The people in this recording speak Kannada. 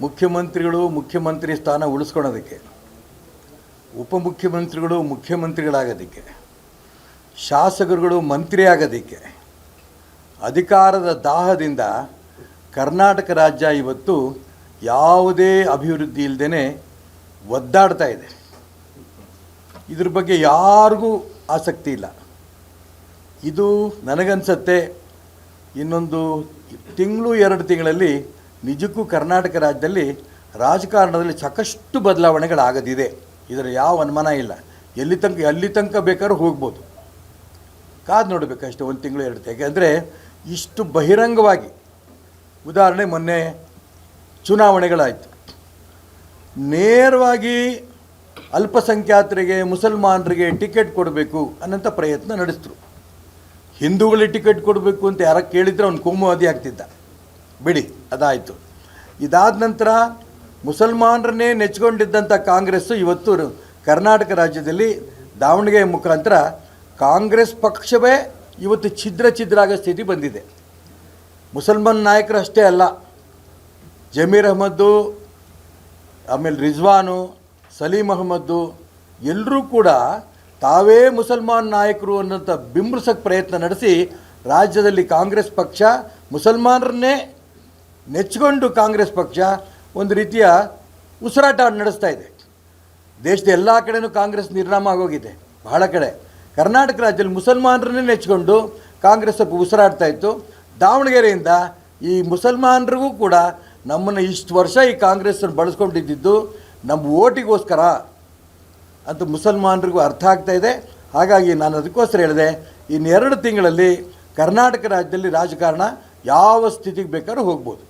ಮುಖ್ಯಮಂತ್ರಿಗಳು ಮುಖ್ಯಮಂತ್ರಿ ಸ್ಥಾನ ಉಳಿಸ್ಕೊಳ್ಳೋದಕ್ಕೆ, ಉಪಮುಖ್ಯಮಂತ್ರಿಗಳು ಮುಖ್ಯಮಂತ್ರಿಗಳಾಗೋದಕ್ಕೆ, ಶಾಸಕರುಗಳು ಮಂತ್ರಿ ಆಗೋದಕ್ಕೆ ಅಧಿಕಾರದ ದಾಹದಿಂದ ಕರ್ನಾಟಕ ರಾಜ್ಯ ಇವತ್ತು ಯಾವುದೇ ಅಭಿವೃದ್ಧಿ ಇಲ್ಲದೇ ಒದ್ದಾಡ್ತಾ ಇದೆ. ಇದ್ರ ಬಗ್ಗೆ ಯಾರಿಗೂ ಆಸಕ್ತಿ ಇಲ್ಲ. ಇದು ನನಗನ್ಸತ್ತೆ ಇನ್ನೊಂದು ತಿಂಗಳು 2 ತಿಂಗಳಲ್ಲಿ ನಿಜಕ್ಕೂ ಕರ್ನಾಟಕ ರಾಜ್ಯದಲ್ಲಿ ರಾಜಕಾರಣದಲ್ಲಿ ಸಾಕಷ್ಟು ಬದಲಾವಣೆಗಳಾಗದಿದೆ. ಇದರ ಯಾವ ಅನುಮಾನ ಇಲ್ಲ. ಎಲ್ಲಿ ತನಕ ಬೇಕಾದ್ರೂ ಹೋಗ್ಬೋದು. ಕಾದು ನೋಡಬೇಕಷ್ಟೇ 1 ತಿಂಗಳು 2 ತಿಂಗಳು. ಯಾಕೆಂದರೆ ಇಷ್ಟು ಬಹಿರಂಗವಾಗಿ, ಉದಾಹರಣೆ ಮೊನ್ನೆ ಚುನಾವಣೆಗಳಾಯಿತು, ನೇರವಾಗಿ ಅಲ್ಪಸಂಖ್ಯಾತರಿಗೆ ಮುಸಲ್ಮಾನರಿಗೆ ಟಿಕೆಟ್ ಕೊಡಬೇಕು ಅನ್ನೋಂಥ ಪ್ರಯತ್ನ ನಡೆಸಿದ್ರು. ಹಿಂದೂಗಳಿಗೆ ಟಿಕೆಟ್ ಕೊಡಬೇಕು ಅಂತ ಯಾರ ಕೇಳಿದರೆ ಅವ್ನು ಕೋಮುವಾದಿ ಆಗ್ತಿದ್ದ. ಬಿಡಿ, ಅದಾಯಿತು. ಇದಾದ ನಂತರ ಮುಸಲ್ಮಾನರನ್ನೇ ನೆಚ್ಕೊಂಡಿದ್ದಂಥ ಕಾಂಗ್ರೆಸ್ಸು ಇವತ್ತು ಕರ್ನಾಟಕ ರಾಜ್ಯದಲ್ಲಿ ದಾವಣಗೆರೆ ಮುಖಾಂತರ ಕಾಂಗ್ರೆಸ್ ಪಕ್ಷವೇ ಇವತ್ತು ಛಿದ್ರ ಆಗೋ ಸ್ಥಿತಿ ಬಂದಿದೆ. ಮುಸಲ್ಮಾನ್ ನಾಯಕರು ಅಷ್ಟೇ ಅಲ್ಲ, ಜಮೀರ್ ಅಹಮದ್ದು, ಆಮೇಲೆ ರಿಜ್ವಾನು, ಸಲೀಂ ಅಹಮದ್ದು ಎಲ್ಲರೂ ಕೂಡ ತಾವೇ ಮುಸಲ್ಮಾನ್ ನಾಯಕರು ಅನ್ನೋಂಥ ಬಿಂಬಿಸೋಕ್ಕೆ ಪ್ರಯತ್ನ ನಡೆಸಿ ರಾಜ್ಯದಲ್ಲಿ ಕಾಂಗ್ರೆಸ್ ಪಕ್ಷ ಮುಸಲ್ಮಾನರನ್ನೇ ನೆಚ್ಚಿಕೊಂಡು ಕಾಂಗ್ರೆಸ್ ಪಕ್ಷ ಒಂದು ರೀತಿಯ ಉಸಿರಾಟ ನಡೆಸ್ತಾ ಇದೆ. ದೇಶದ ಎಲ್ಲ ಕಡೆಯೂ ಕಾಂಗ್ರೆಸ್ ನಿರ್ನಾಮ ಆಗೋಗಿದೆ. ಬಹಳ ಕಡೆ ಕರ್ನಾಟಕ ರಾಜ್ಯದಲ್ಲಿ ಮುಸಲ್ಮಾನರನ್ನೇ ನೆಚ್ಚಿಕೊಂಡು ಕಾಂಗ್ರೆಸ್ ಸ್ವಲ್ಪ ಉಸಿರಾಡ್ತಾ ಇತ್ತು. ದಾವಣಗೆರೆಯಿಂದ ಈ ಮುಸಲ್ಮಾನರಿಗೂ ಕೂಡ ನಮ್ಮನ್ನು ಇಷ್ಟು ವರ್ಷ ಈ ಕಾಂಗ್ರೆಸ್ಸನ್ನು ಬಳಸ್ಕೊಂಡಿದ್ದು ನಮ್ಮ ಓಟಿಗೋಸ್ಕರ ಅಂತ ಮುಸಲ್ಮಾನರಿಗೂ ಅರ್ಥ ಆಗ್ತಾ ಇದೆ. ಹಾಗಾಗಿ ನಾನು ಅದಕ್ಕೋಸ್ಕರ ಹೇಳಿದೆ, ಇನ್ನು 2 ತಿಂಗಳಲ್ಲಿ ಕರ್ನಾಟಕ ರಾಜ್ಯದಲ್ಲಿ ರಾಜಕಾರಣ ಯಾವ ಸ್ಥಿತಿಗೆ ಬೇಕಾದ್ರೂ ಹೋಗ್ಬೋದು.